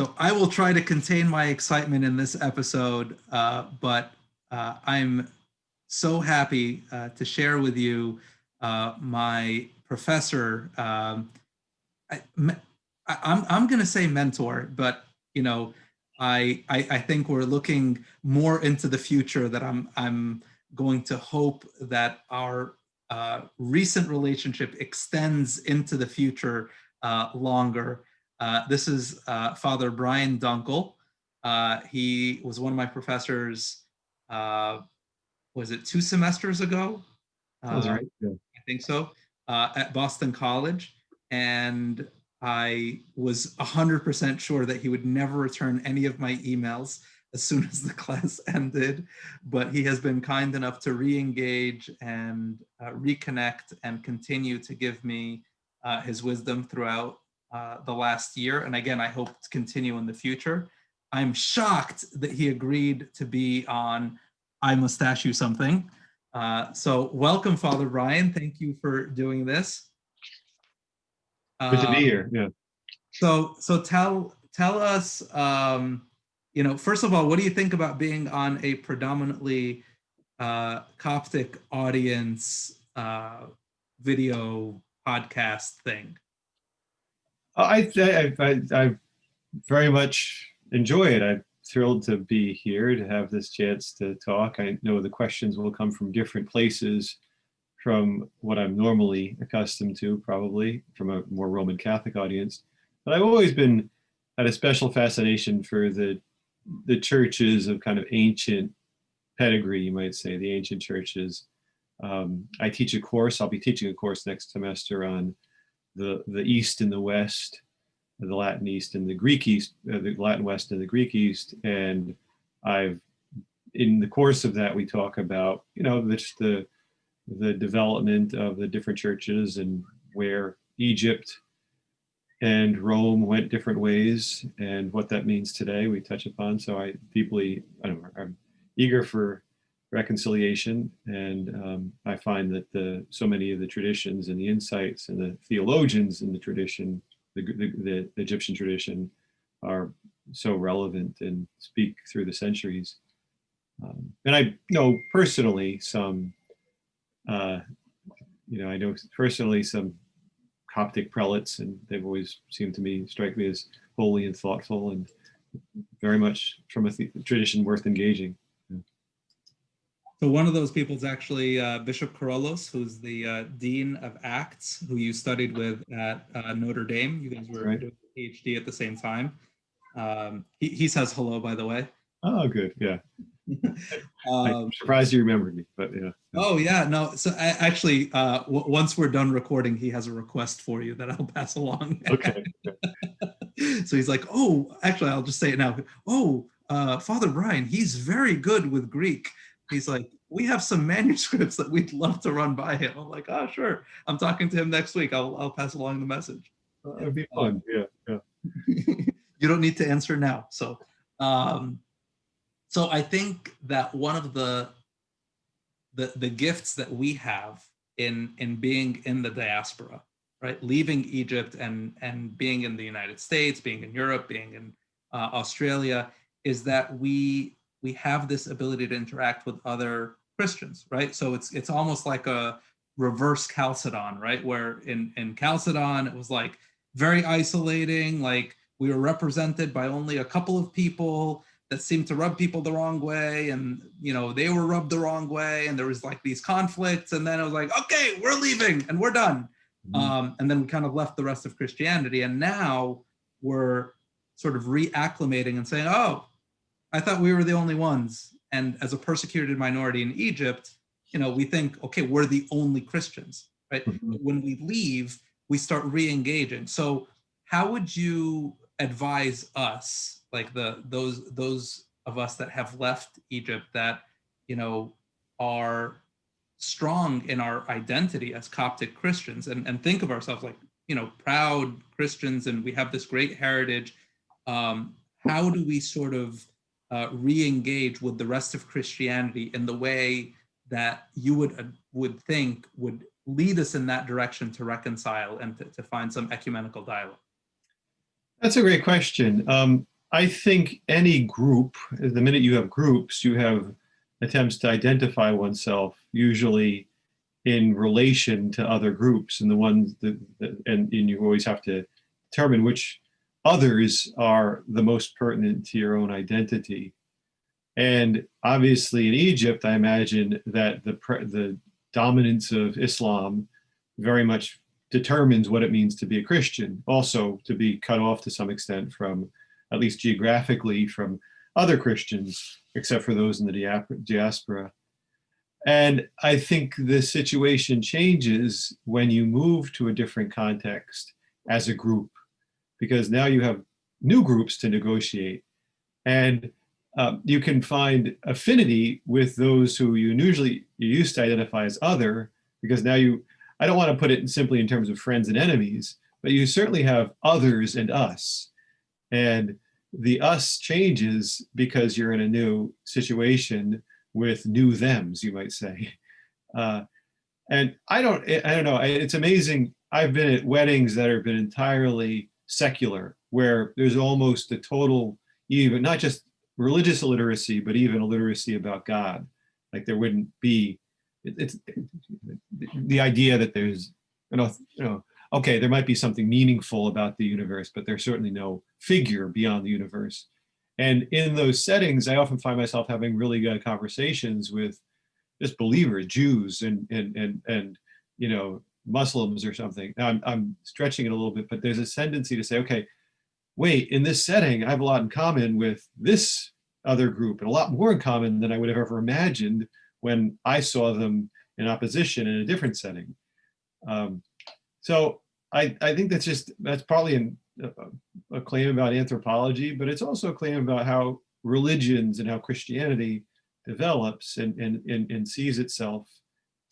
So I will try to contain my excitement in this episode, but I'm so happy to share with you my professor. I'm going to say mentor, but you know, I think we're looking more into the future. That I'm going to hope that our recent relationship extends into the future longer. This is Father Brian Dunkle. He was one of my professors. Was it 2 semesters ago? That's right. Yeah. I think so. At Boston College, and I was 100% sure that he would never return any of my emails as soon as the class ended, but he has been kind enough to re-engage and reconnect and continue to give me his wisdom throughout the last year. And again, I hope to continue in the future. I'm shocked that he agreed to be on I Mustache You Something. So welcome, Father Brian. Thank you for doing this. Good to be here. Yeah. So tell us, first of all, what do you think about being on a predominantly Coptic audience video podcast thing? I very much enjoy it. I'm thrilled to be here to have this chance to talk. I know the questions will come from different places from what I'm normally accustomed to, probably from a more Roman Catholic audience. But I've always had a special fascination for the churches of kind of ancient pedigree, you might say, the ancient churches. I teach a course. I'll be teaching a course next semester on the East and the West, the Latin East and the Greek East, the Latin West and the Greek East. And in the course of that, we talk about, the development of the different churches and where Egypt and Rome went different ways and what that means today we touch upon. So I'm eager for reconciliation, and I find that so many of the traditions and the insights and the theologians in the tradition, the Egyptian tradition, are so relevant and speak through the centuries. And I know personally some some Coptic prelates, and they've always seemed to strike me as holy and thoughtful, and very much from a tradition worth engaging. So one of those people is actually Bishop Carolus, who's the Dean of Acts, who you studied with at Notre Dame. You guys were doing a PhD at the same time. He says hello, by the way. Oh, good. Yeah. I'm surprised you remembered me, but yeah. Oh yeah, no. So actually, once we're done recording, he has a request for you that I'll pass along. Okay. So he's like, oh, actually, I'll just say it now. Oh, Father Brian, he's very good with Greek. He's like, we have some manuscripts that we'd love to run by him. I'm like, oh, sure. I'm talking to him next week. I'll pass along the message. That'd be fun. Yeah. You don't need to answer now. So I think that one of the gifts that we have in being in the diaspora, right, leaving Egypt and being in the United States, being in Europe, being in Australia, is that we have this ability to interact with other Christians, right? So it's almost like a reverse Chalcedon, right? Where in Chalcedon it was like very isolating, like we were represented by only a couple of people that seemed to rub people the wrong way, and they were rubbed the wrong way, and there was like these conflicts, and then it was like, okay, we're leaving and we're done. Mm-hmm. And then we kind of left the rest of Christianity, and now we're sort of reacclimating and saying, oh, I thought we were the only ones. And as a persecuted minority in Egypt, we think, okay, we're the only Christians, right? Mm-hmm. When we leave, we start re-engaging. So how would you advise us, like those of us that have left Egypt that, are strong in our identity as Coptic Christians and think of ourselves like, proud Christians, and we have this great heritage. How do we sort of re-engage with the rest of Christianity in the way that you would think would lead us in that direction to reconcile and to find some ecumenical dialogue? That's a great question. I think any group, the minute you have groups, you have attempts to identify oneself, usually in relation to other groups, and the ones and you always have to determine which others are the most pertinent to your own identity. And obviously in Egypt, I imagine that the dominance of Islam very much determines what it means to be a Christian, also to be cut off to some extent from, at least geographically, from other Christians, except for those in the diaspora. And I think the situation changes when you move to a different context as a group, because now you have new groups to negotiate. And you can find affinity with those who you used to identify as other, because now I don't want to put it simply in terms of friends and enemies, but you certainly have others and us. And the us changes because you're in a new situation with new thems, you might say. And I don't know, it's amazing. I've been at weddings that have been entirely secular, where there's almost a total, even not just religious illiteracy, but even illiteracy about God. Like there wouldn't be, it's the idea that there's, okay, there might be something meaningful about the universe, but there's certainly no figure beyond the universe. And in those settings, I often find myself having really good conversations with just believers, Jews and Muslims or something. Now I'm stretching it a little bit, but there's a tendency to say, okay, wait, in this setting, I have a lot in common with this other group, and a lot more in common than I would have ever imagined when I saw them in opposition in a different setting. So I think that's probably a claim about anthropology, but it's also a claim about how religions and how Christianity develops and sees itself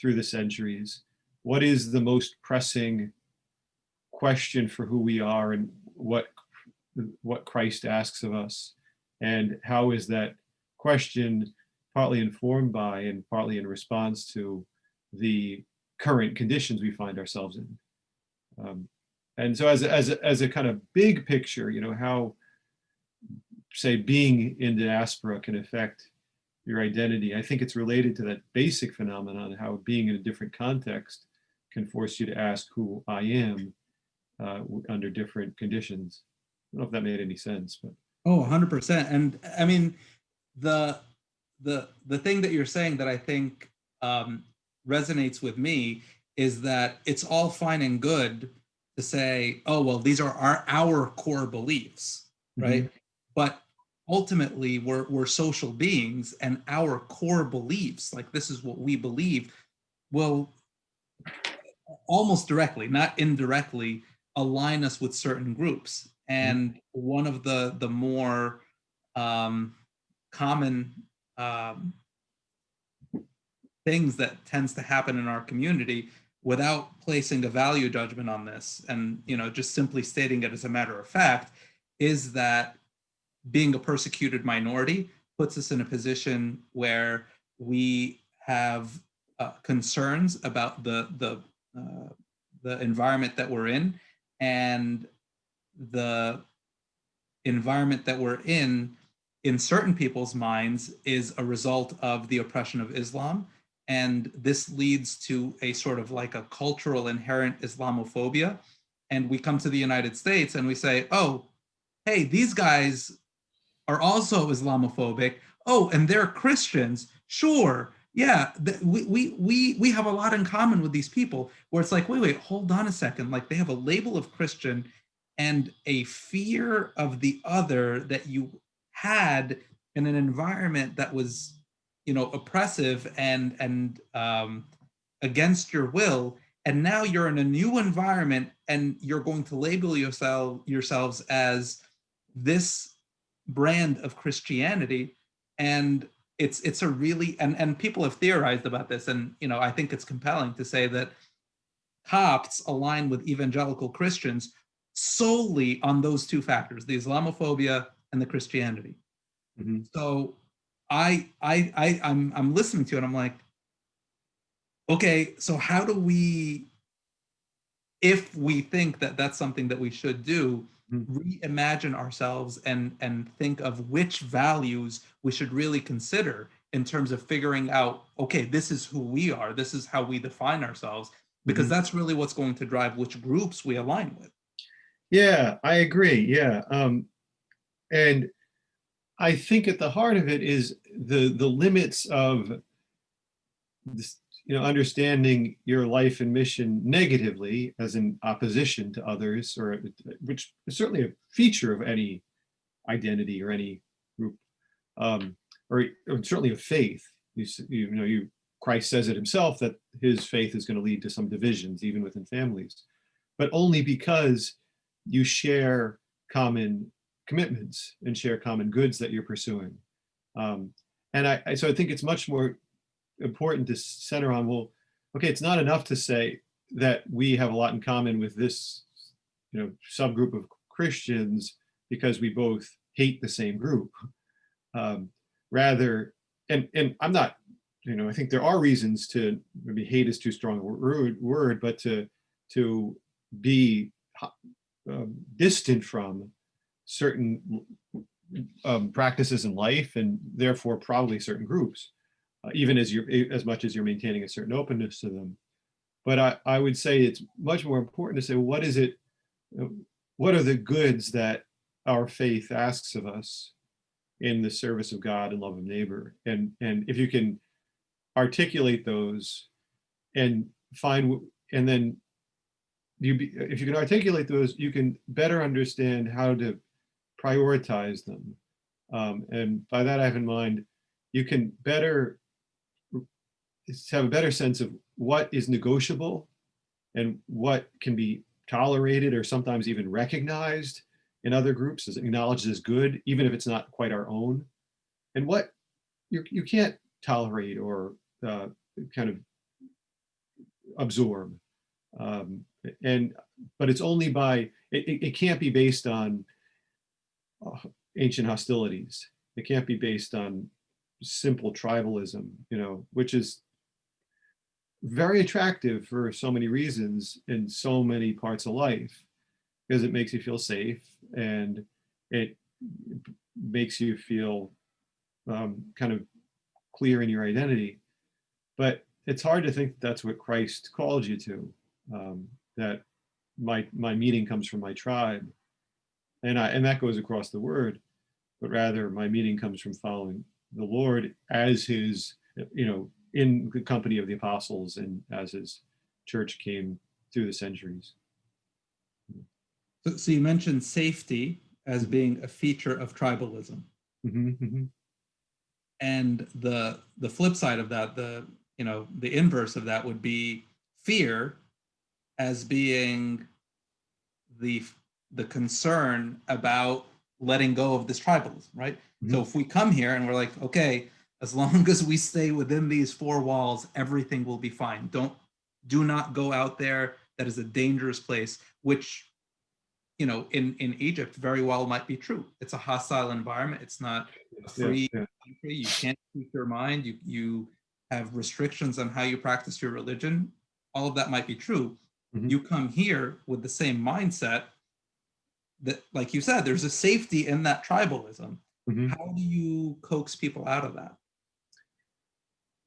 through the centuries. What is the most pressing question for who we are, and what Christ asks of us, and how is that question partly informed by and partly in response to the current conditions we find ourselves in. And so as a kind of big picture, how, say, being in diaspora can affect your identity, I think it's related to that basic phenomenon, how being in a different context can force you to ask who I am under different conditions. I don't know if that made any sense, but. Oh, 100%. And I mean, the thing that you're saying that I think resonates with me is that it's all fine and good to say, oh, well, these are our core beliefs, right? Mm-hmm. But ultimately, we're social beings, and our core beliefs, like this is what we believe, will almost directly, not indirectly, align us with certain groups. And one of the more common things that tends to happen in our community, without placing a value judgment on this, and just simply stating it as a matter of fact, is that being a persecuted minority puts us in a position where we have concerns about the environment that we're in, and the environment that we're in certain people's minds is a result of the oppression of Islam. And this leads to a sort of like a cultural inherent Islamophobia. And we come to the United States and we say, oh, hey, these guys are also Islamophobic. Oh, and they're Christians. Sure. Yeah, we have a lot in common with these people, where it's like, wait, hold on a second. Like, they have a label of Christian and a fear of the other that you had in an environment that was, oppressive and against your will. And now you're in a new environment, and you're going to label yourselves as this brand of Christianity. And it's a really, and people have theorized about this, and I think it's compelling to say that Copts align with evangelical Christians solely on those two factors, the Islamophobia and the Christianity. Mm-hmm. So I'm listening to it, I'm like, okay, so how do we, if we think that that's something that we should do, reimagine ourselves and think of which values we should really consider in terms of figuring out, okay, this is who we are, this is how we define ourselves, because Mhm. that's really what's going to drive which groups we align with. Yeah, I agree. Yeah. And I think at the heart of it is the limits of this, understanding your life and mission negatively as in opposition to others, or which is certainly a feature of any identity or any group, um, or certainly of faith. Christ says it himself that his faith is going to lead to some divisions, even within families, but only because you share common commitments and share common goods that you're pursuing. Um, and so I think it's much more important to center on, well, okay, it's not enough to say that we have a lot in common with this, subgroup of Christians because we both hate the same group. Um, rather, and I'm not, I think there are reasons to, maybe hate is too strong a word, but to be distant from certain practices in life, and therefore probably certain groups, even as much as you're maintaining a certain openness to them. But I would say it's much more important to say, what is it? What are the goods that our faith asks of us in the service of God and love of neighbor? And if you can articulate those and find, and then if you can articulate those, you can better understand how to prioritize them. And by that I have in mind, you can better have a better sense of what is negotiable and what can be tolerated or sometimes even recognized in other groups as acknowledged as good, even if it's not quite our own, and what you can't tolerate or kind of absorb. Um, and but it's only by it can't be based on ancient hostilities. It can't be based on simple tribalism, which is very attractive for so many reasons in so many parts of life, because it makes you feel safe and it makes you feel kind of clear in your identity. But it's hard to think that's what Christ called you to, that my meaning comes from my tribe. And that goes across the word, but rather my meaning comes from following the Lord as his, in the company of the apostles and as his church came through the centuries. So you mentioned safety as Mhm. being a feature of tribalism. Mhm, mhm. And the flip side of that, the inverse of that would be fear as being the the concern about letting go of this tribalism, right? So Mhm. if we come here and we're like, okay, as long as we stay within these four walls, everything will be fine. Do not go out there. That is a dangerous place, which in Egypt very well might be true. It's a hostile environment. It's not a Yeah, free yeah. country. You can't speak your mind. You have restrictions on how you practice your religion. All of that might be true. Mhm. You come here with the same mindset that, like you said, there's a safety in that tribalism. Mhm. How do you coax people out of that?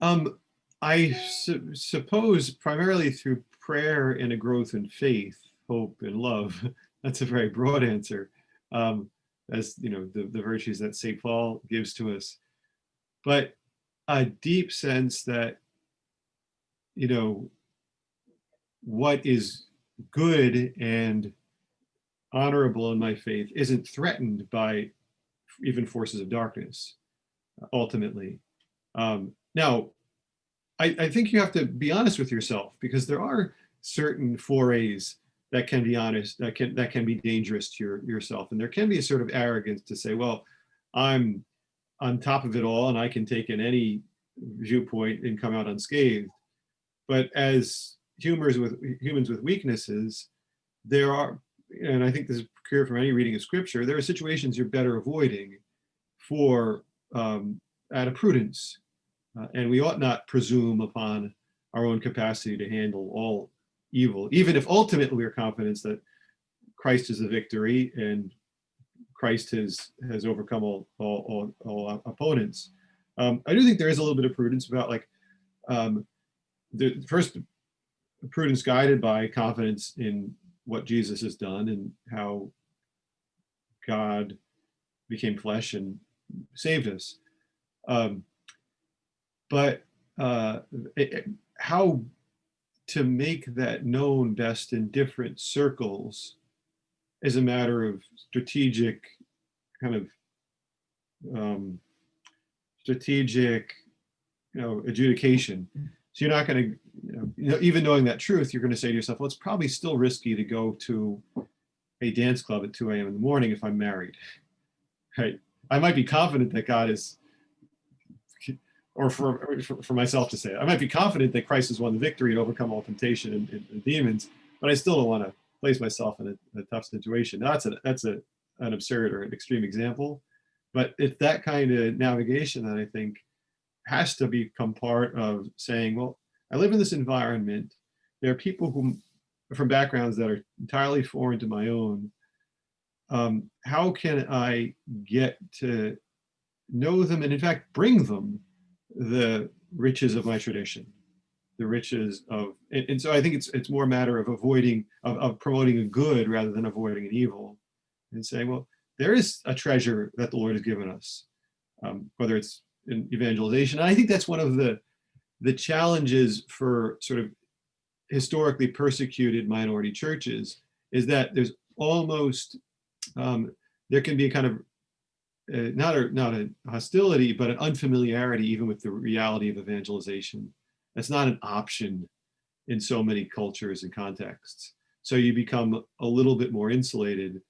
Um, I suppose primarily through prayer and a growth in faith, hope, and love. That's a very broad answer, as the virtues that St. Paul gives to us. But a deep sense that you know what is good and honorable in my faith isn't threatened by even forces of darkness. Ultimately, now I think you have to be honest with yourself, because there are certain forays that can be honest, that can be dangerous to yourself, and there can be a sort of arrogance to say, well, I'm on top of it all and I can take in any viewpoint and come out unscathed. But as humans with weaknesses, there are, and I think this is clear from any reading of scripture, there are situations you're better avoiding for out of prudence. And we ought not presume upon our own capacity to handle all evil, even if ultimately we're confident that Christ is the victory and Christ has overcome all opponents. I do think there is a little bit of prudence about like the first prudence guided by confidence in what Jesus has done and how God became flesh and saved us. But how to make that known best in different circles is a matter of strategic kind of strategic, adjudication. So you're not going to, even knowing that truth, you're going to say to yourself, well, it's probably still risky to go to a dance club at 2 a.m. in the morning if I'm married, right? I might be confident that God is, or for myself to say it, I might be confident that Christ has won the victory and overcome all temptation and demons, but I still don't want to place myself in a tough situation. Now, that's an absurd or an extreme example, but it's that kind of navigation that I think has to become part of saying, well, I live in this environment. There are people who, from backgrounds that are entirely foreign to my own. How can I get to know them and in fact bring them the riches of my tradition, the riches of, and so I think it's more a matter of avoiding, of promoting a good rather than avoiding an evil, and saying, well, there is a treasure that the Lord has given us, whether it's in evangelization. And I think that's one of the challenges for sort of historically persecuted minority churches, is that there's almost, there can be a kind of, not a hostility, but an unfamiliarity even with the reality of evangelization. That's not an option in so many cultures and contexts. So you become a little bit more insulated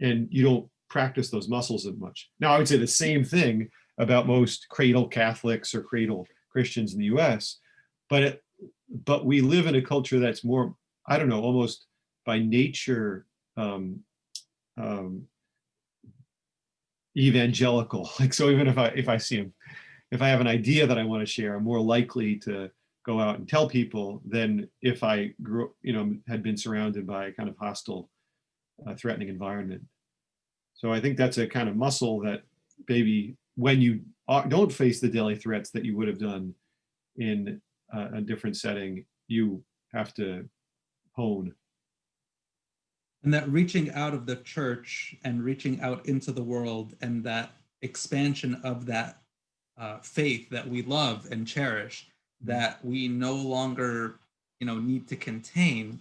and you don't practice those muscles as much. Now, I would say the same thing about most cradle Catholics or cradle Christians in the US, but we live in a culture that's more, I don't know, almost by nature, evangelical. Like, so even if I see him, if I have an idea that I want to share, I'm more likely to go out and tell people than if I had been surrounded by a kind of hostile, threatening environment. So I think that's a kind of muscle that maybe when you don't face the daily threats that you would have done in a different setting, you have to hone. And that reaching out of the church and reaching out into the world and that expansion of that faith that we love and cherish, that we no longer, need to contain,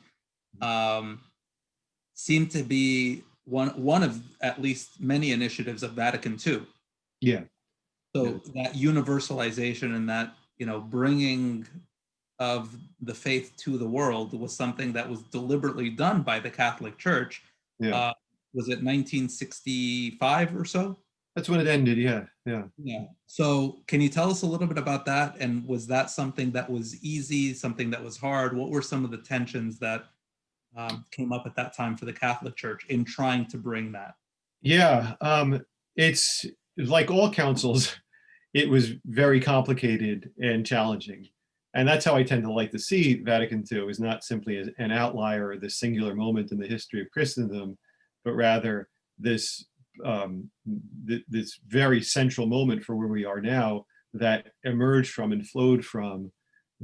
seem to be one of at least many initiatives of Vatican II. Yeah. So that universalization and that, bringing of the faith to the world was something that was deliberately done by the Catholic Church. Yeah. Was it 1965 or so? That's when it ended. Yeah. Yeah. So can you tell us a little bit about that? And was that something that was easy, something that was hard? What were some of the tensions that came up at that time for the Catholic Church in trying to bring that? Yeah. It's like all councils, it was very complicated and challenging. And that's how I tend to like to see Vatican II, is not simply as an outlier or this singular moment in the history of Christendom, but rather this this very central moment for where we are now, that emerged from and flowed from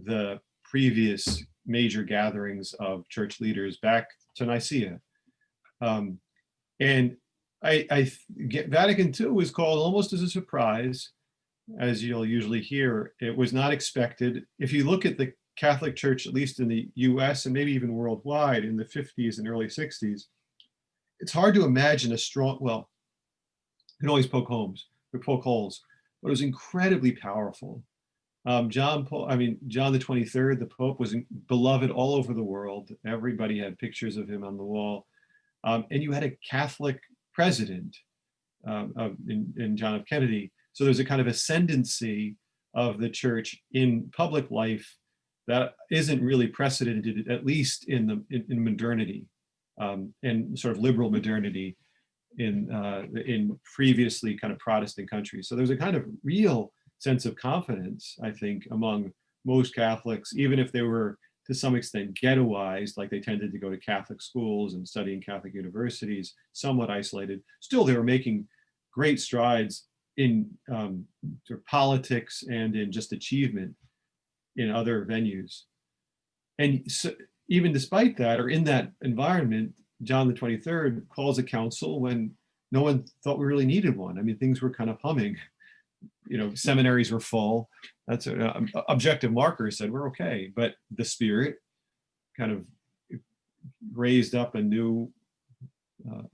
the previous major gatherings of church leaders back to Nicaea. And Vatican II was called almost as a surprise. As you'll usually hear, it was not expected. If you look at the Catholic Church, at least in the US and maybe even worldwide in the 50s and early 60s, it's hard to imagine a strong, well, you can always poke holes, but it was incredibly powerful. John the 23rd, the Pope, was beloved all over the world. Everybody had pictures of him on the wall. And you had a Catholic president in John F. Kennedy. So there's a kind of ascendancy of the church in public life that isn't really precedented, at least in modernity, and sort of liberal modernity in previously kind of Protestant countries. So there's a kind of real sense of confidence, I think, among most Catholics, even if they were to some extent ghettoized, like they tended to go to Catholic schools and study in Catholic universities, somewhat isolated. Still, they were making great strides in sort of politics and in just achievement in other venues. And so, even despite that, or in that environment, John the 23rd calls a council when no one thought we really needed one. I mean, things were kind of humming. Seminaries were full. That's an objective marker said we're okay. But the Spirit kind of raised up a new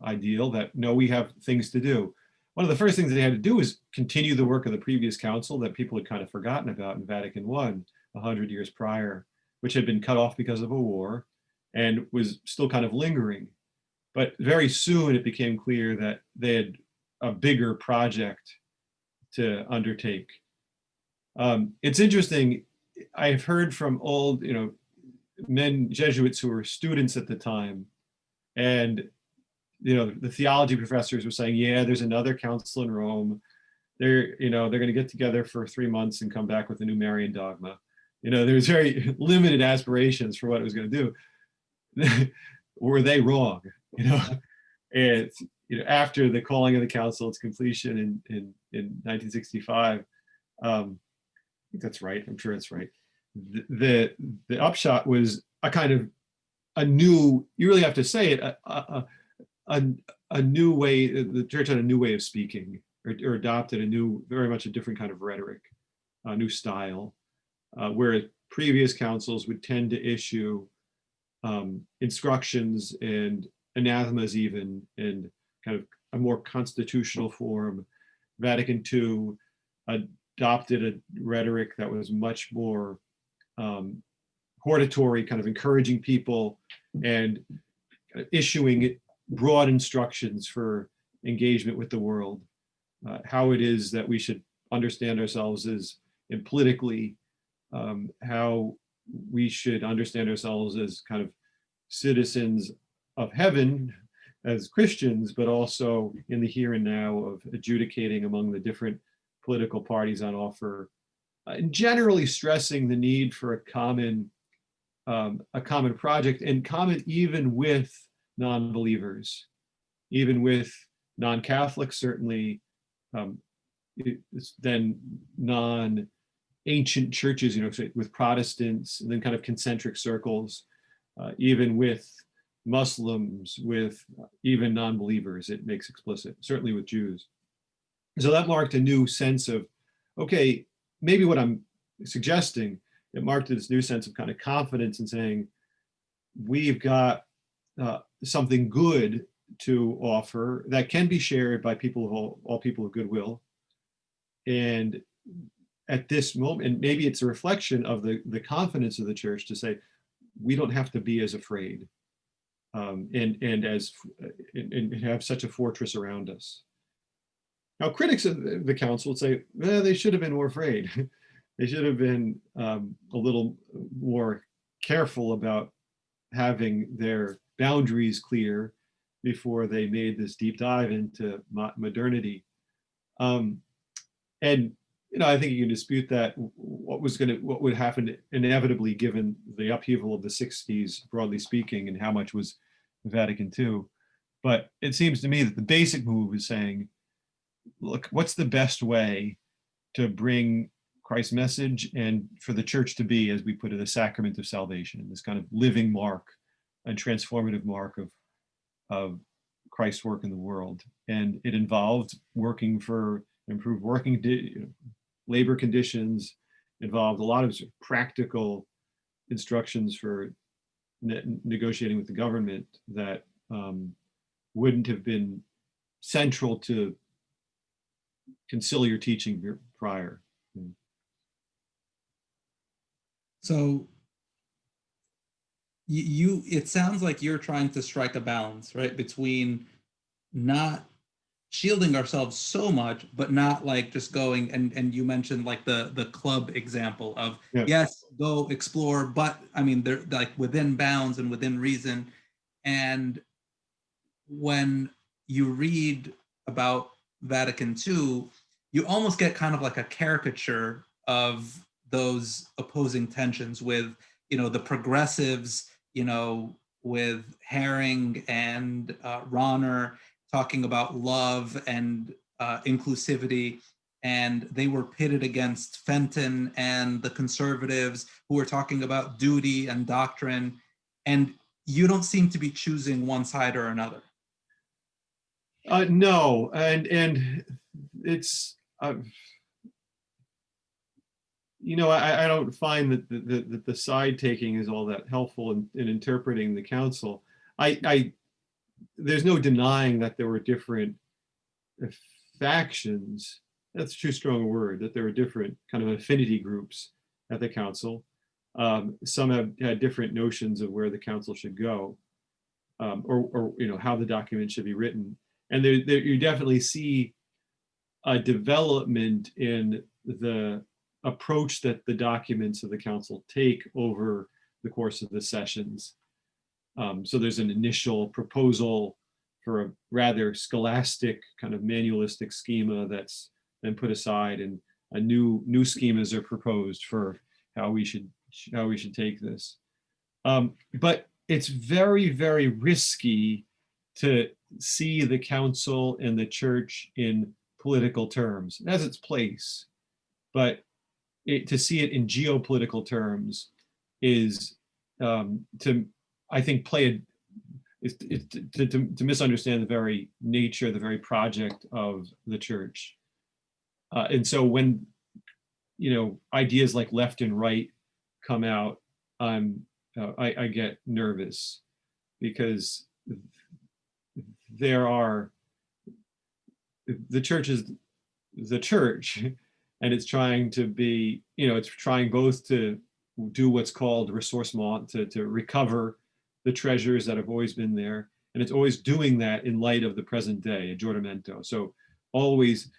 ideal that no, we have things to do. One of the first things they had to do was continue the work of the previous council that people had kind of forgotten about in Vatican I, 100 years prior, which had been cut off because of a war and was still kind of lingering. But very soon it became clear that they had a bigger project to undertake. It's interesting, I've heard from old, men, Jesuits who were students at the time, and the theology professors were saying, yeah, there's another council in Rome. They're going to get together for 3 months and come back with a new Marian dogma. There's very limited aspirations for what it was going to do. Were they wrong? And after the calling of the council, its completion in 1965, I think that's right. I'm sure that's right. The upshot was a kind of a new, you really have to say it, a new way, the church had a new way of speaking, or adopted very much a different kind of rhetoric, a new style, where previous councils would tend to issue instructions and anathemas even in kind of a more constitutional form. Vatican II adopted a rhetoric that was much more hortatory, kind of encouraging people and issuing broad instructions for engagement with the world, how it is that we should understand ourselves as politically, how we should understand ourselves as kind of citizens of heaven as Christians, but also in the here and now of adjudicating among the different political parties on offer, and generally stressing the need for a common project, and common even with non-believers, even with non-Catholics, certainly, then non-ancient churches, with Protestants, and then kind of concentric circles, even with Muslims, with even non-believers, it makes explicit, certainly with Jews. So that marked a new sense of, okay, maybe what I'm suggesting, it marked this new sense of kind of confidence in saying, we've got something good to offer that can be shared by people of all people of goodwill. And at this moment, and maybe it's a reflection of the confidence of the church to say, we don't have to be as afraid, and have such a fortress around us. Now, critics of the council would say, they should have been more afraid. They should have been a little more careful about having their boundaries clear before they made this deep dive into modernity. And I think you can dispute that what would happen inevitably given the upheaval of the 60s, broadly speaking, and how much was Vatican II. But it seems to me that the basic move is saying, look, what's the best way to bring Christ's message and for the church to be, as we put it, a sacrament of salvation, this kind of living mark, a transformative mark of Christ's work in the world. And it involved working for improved labor conditions, involved a lot of practical instructions for negotiating with the government that wouldn't have been central to conciliar teaching prior. So it sounds like you're trying to strike a balance, right, between not shielding ourselves so much, but not like just going, and you mentioned like the club example of, yes, go explore, but I mean, they're like within bounds and within reason. And when you read about Vatican II, you almost get kind of like a caricature of those opposing tensions with, the progressives, with Herring and Ronner talking about love and inclusivity, and they were pitted against Fenton and the conservatives who were talking about duty and doctrine, and you don't seem to be choosing one side or another. No, and it's I don't find that the side taking is all that helpful in interpreting the council. There's no denying that there were different factions. That's too strong a word. That there were different kind of affinity groups at the council. Some have had different notions of where the council should go, or how the document should be written. And you definitely see a development in the approach that the documents of the council take over the course of the sessions. So there's an initial proposal for a rather scholastic kind of manualistic schema that's then put aside, and a new schemas are proposed for how we should take this. But it's very, very risky to see the council and the church in political terms. It has its place, but to see it in geopolitical terms is to, I think, to misunderstand the very nature, the very project of the church. And so when ideas like left and right come out, I get nervous, because the church is the church, and it's trying to be, it's trying both to do what's called ressourcement, to recover the treasures that have always been there, and it's always doing that in light of the present day, aggiornamento. So always,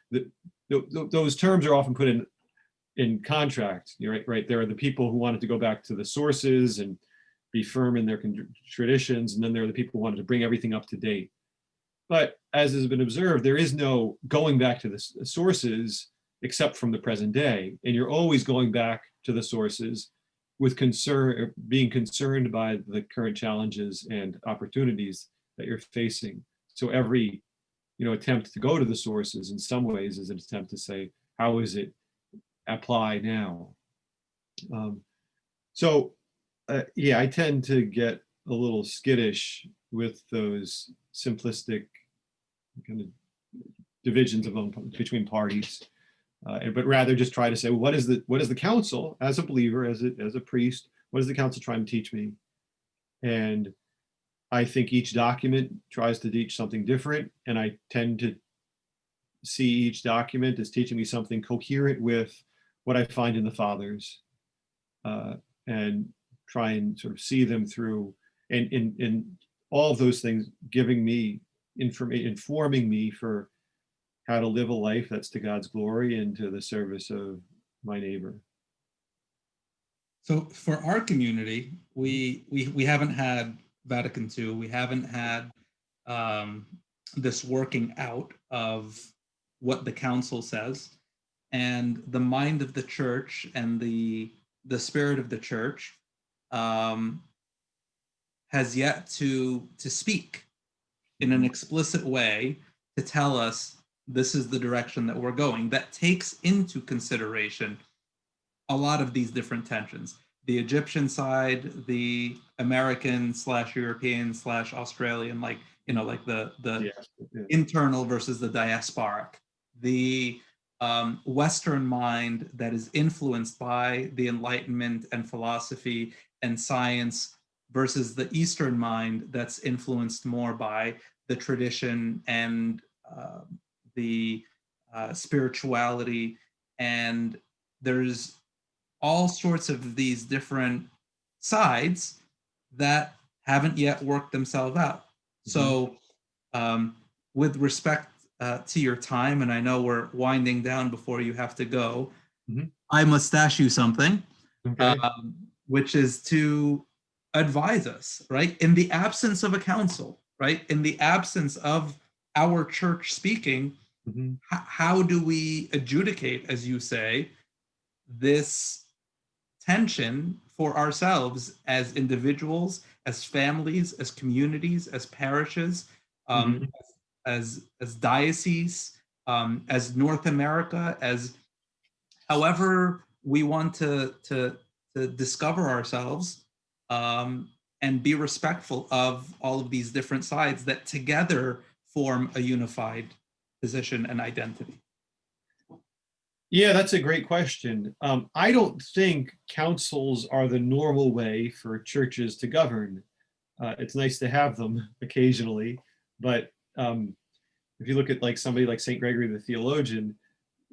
those terms are often put in contract, right? There are the people who wanted to go back to the sources and be firm in their traditions, and then there are the people who wanted to bring everything up to date. But as has been observed, there is no going back to the sources except from the present day. And you're always going back to the sources with being concerned by the current challenges and opportunities that you're facing. So every attempt to go to the sources in some ways is an attempt to say, how is it apply now? I tend to get a little skittish with those simplistic kind of divisions between parties, but rather just try to say, well, what is the council, as a believer, as a priest, what is the council trying to teach me? And I think each document tries to teach something different, and I tend to see each document as teaching me something coherent with what I find in the fathers, and try and sort of see them through, and in all of those things giving me information, informing me for how to live a life that's to God's glory and to the service of my neighbor. So for our community, we haven't had Vatican II. We haven't had this working out of what the council says, and the mind of the church and the spirit of the church has yet to speak in an explicit way to tell us this is the direction that we're going, that takes into consideration a lot of these different tensions. The Egyptian side, the American/European/Australian, like the internal versus the diasporic, the Western mind that is influenced by the Enlightenment and philosophy and science versus the Eastern mind that's influenced more by the tradition and the spirituality. And there's all sorts of these different sides that haven't yet worked themselves out. Mm-hmm. So with respect to your time, and I know we're winding down before you have to go, mm-hmm. I must ask you something, okay. Which is to advise us, right? In the absence of a council, right? In the absence of our church speaking, mm-hmm. How do we adjudicate, as you say, this tension for ourselves as individuals, as families, as communities, as parishes, um, Mhm. as dioceses, as North America, as however we want to discover ourselves, and be respectful of all of these different sides that together form a unified position and identity. Yeah, that's a great question. I don't think councils are the normal way for churches to govern. It's nice to have them occasionally, but if you look at like somebody like St. Gregory the theologian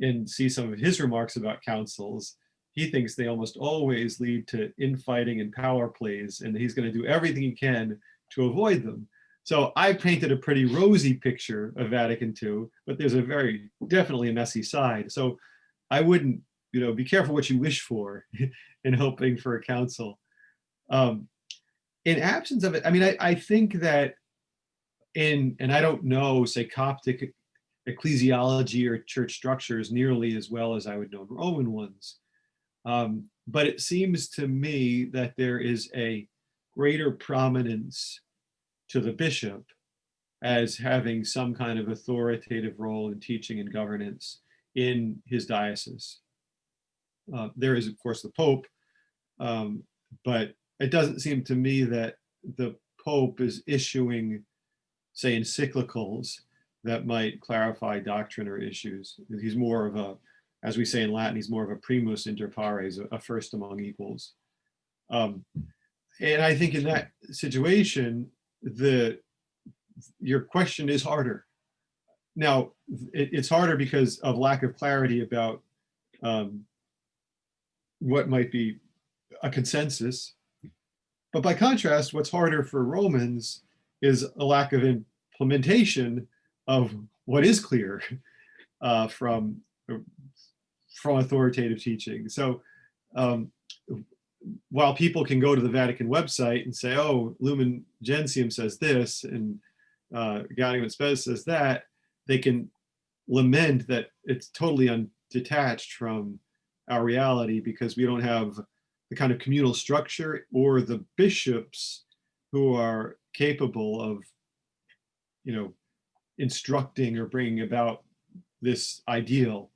and see some of his remarks about councils, he thinks they almost always lead to infighting and power plays, and he's going to do everything he can to avoid them. So I painted a pretty rosy picture of Vatican II, but there's a very definitely a messy side. So I wouldn't, be careful what you wish for in hoping for a council. Um, in absence of it, I mean, I think that and I don't know, say, Coptic ecclesiology or church structures nearly as well as I would know Roman ones. But it seems to me that there is a greater prominence to the bishop as having some kind of authoritative role in teaching and governance in his diocese. There is, of course, the Pope, um, but it doesn't seem to me that the Pope is issuing, say, encyclicals that might clarify doctrine or issues. He's more of a, as we say in Latin, he's more of a primus inter pares, a first among equals. Um, and I think in that situation, your question is harder. Now, it's harder because of lack of clarity about um, what might be a consensus. But by contrast, what's harder for Romans is a lack of implementation of what is clear from authoritative teaching. So um, while people can go to the Vatican website and say, oh, Lumen Gentium says this, and Gaudium et Spes says that, they can lament that it's totally undetached from our reality because we don't have the kind of communal structure or the bishops who are capable of, instructing or bringing about this ideal.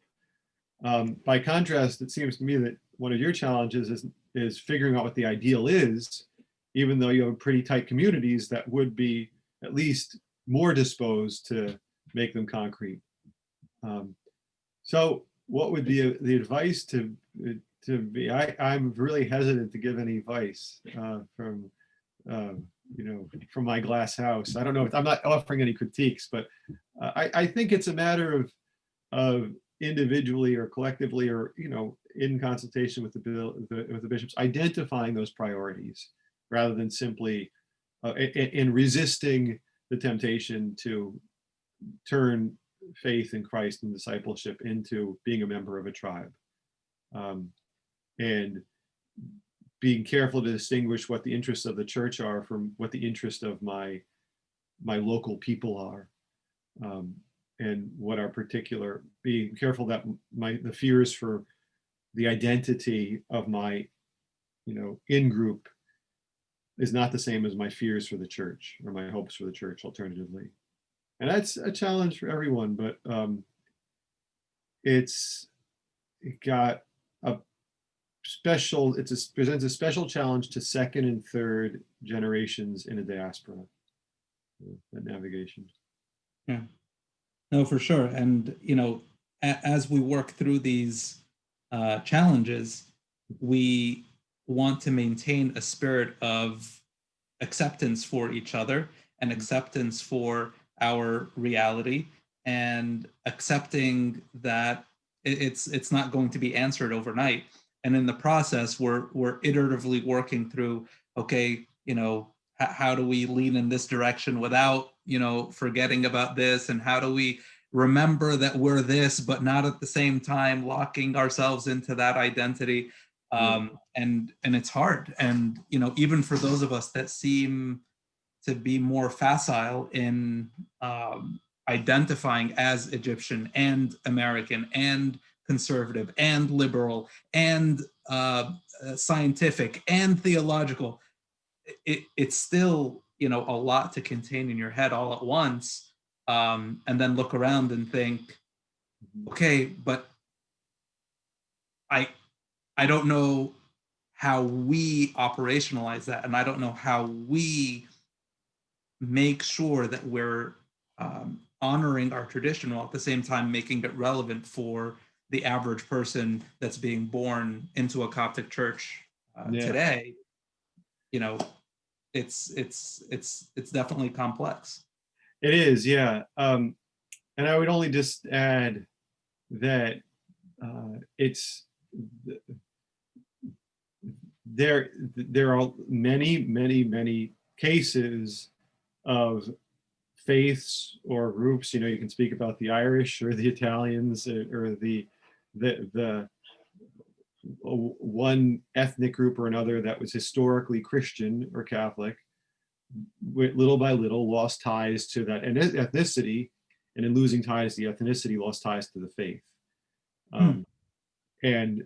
By contrast, it seems to me that one of your challenges is figuring out what the ideal is, even though you have pretty tight communities that would be at least more disposed to make them concrete. So what would be the advice to be? I'm really hesitant to give any advice from from my glass house. I don't know if I'm not offering any critiques, but I think it's a matter of individually or collectively or in consultation with the bishops identifying those priorities rather than simply in resisting the temptation to turn faith in Christ and discipleship into being a member of a tribe, and being careful to distinguish what the interests of the church are from what the interests of my local people are, and what are particular. Being careful that the fears for the identity of my in group is not the same as my fears for the church or my hopes for the church alternatively. And that's a challenge for everyone, but it got a presents a special challenge to second and third generations in a diaspora, that navigation. Yeah, no, for sure. And, as we work through these challenges, we want to maintain a spirit of acceptance for each other and acceptance for our reality, and accepting that it's not going to be answered overnight. And in the process, we're iteratively working through, okay, how do we lean in this direction without forgetting about this, and how do we remember that we're this but not at the same time locking ourselves into that identity. And it's hard, and even for those of us that seem to be more facile in identifying as Egyptian and American and conservative and liberal and scientific and theological, it's still, you know, a lot to contain in your head all at once, and then look around and think, okay, but I I don't know how we operationalize that, and I don't know how we make sure that we're honoring our tradition while at the same time making it relevant for the average person that's being born into a Coptic church Yeah. today. You know, it's definitely complex. It is, yeah. And I would only just add that it's there are many cases of faiths or groups. You know, you can speak about the Irish or the Italians or the one ethnic group or another that was historically Christian or Catholic, little by little lost ties to that ethnicity, and in losing ties to the ethnicity, lost ties to the faith. And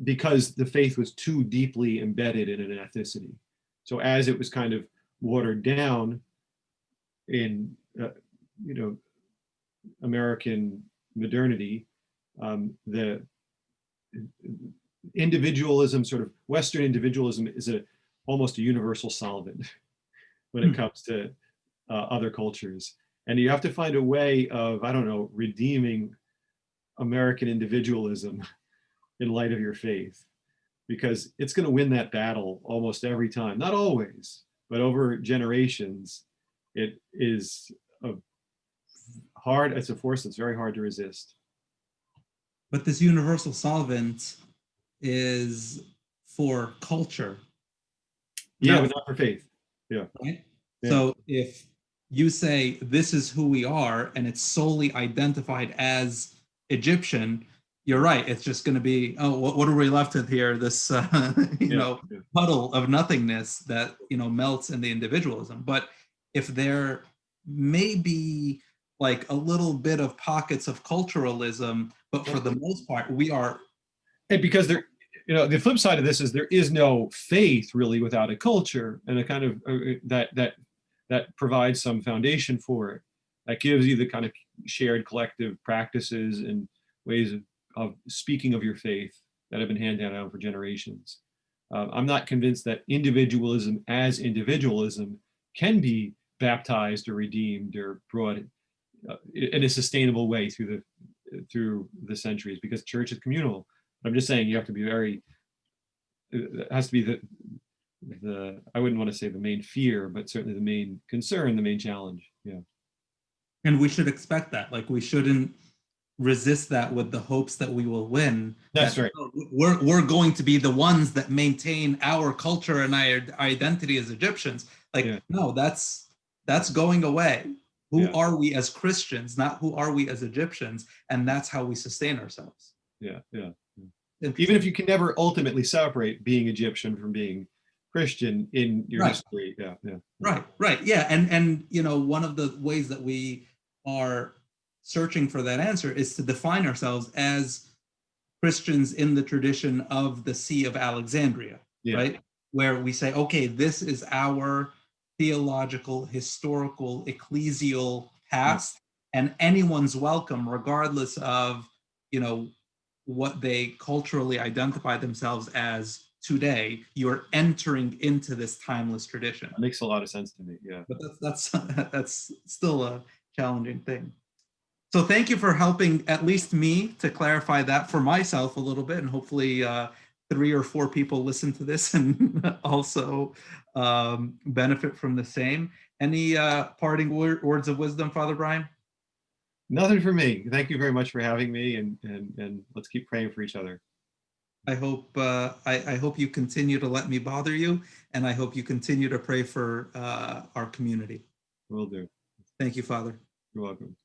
because the faith was too deeply embedded in an ethnicity. So as it was kind of watered down in, you know, American modernity, the individualism, sort of Western individualism, is almost a universal solvent when it comes to other cultures. And you have to find a way of, I don't know, redeeming American individualism in light of your faith, because it's going to win that battle almost every time. Not always, but over generations, it is it's a force that's very hard to resist. But this universal solvent is for culture. Yeah, but not for faith. Yeah. Right? Yeah. So if you say this is who we are and it's solely identified as Egyptian, you're right. It's just going to be, oh, what are we left with here? This, puddle of nothingness that, melts in the individualism. But if there may be like a little bit of pockets of culturalism, but for the most part, we are. And because the flip side of this is there is no faith really without a culture, and a kind of that provides some foundation for it, that gives you the kind of shared collective practices and ways of speaking of your faith that have been handed down for generations. I'm not convinced that individualism as individualism can be baptized or redeemed or brought in a sustainable way through the centuries, because church is communal. I'm just saying you have to be it has to be the I wouldn't want to say the main fear, but certainly the main concern, the main challenge. Yeah. And we should expect that. Like, we shouldn't resist that with the hopes that we will win. That's right. We're going to be the ones that maintain our culture and our identity as Egyptians. Like, no, that's going away. Who are we as Christians, not who are we as Egyptians? And that's how we sustain ourselves. Yeah. Even if you can never ultimately separate being Egyptian from being Christian in your history. Yeah. Right. Yeah. And one of the ways that we are searching for that answer is to define ourselves as Christians in the tradition of the See of Alexandria, right? Where we say, okay, this is our theological, historical, ecclesial past, and anyone's welcome, regardless of, what they culturally identify themselves as today. You're entering into this timeless tradition. That makes a lot of sense to me. Yeah. But that's still a challenging thing. So thank you for helping at least me to clarify that for myself a little bit, and hopefully 3 or 4 people listen to this and also benefit from the same. Any parting words of wisdom, Father Brian? Nothing for me. Thank you very much for having me, and let's keep praying for each other. I hope I hope you continue to let me bother you, and I hope you continue to pray for our community. Will do. Thank you, Father. You're welcome.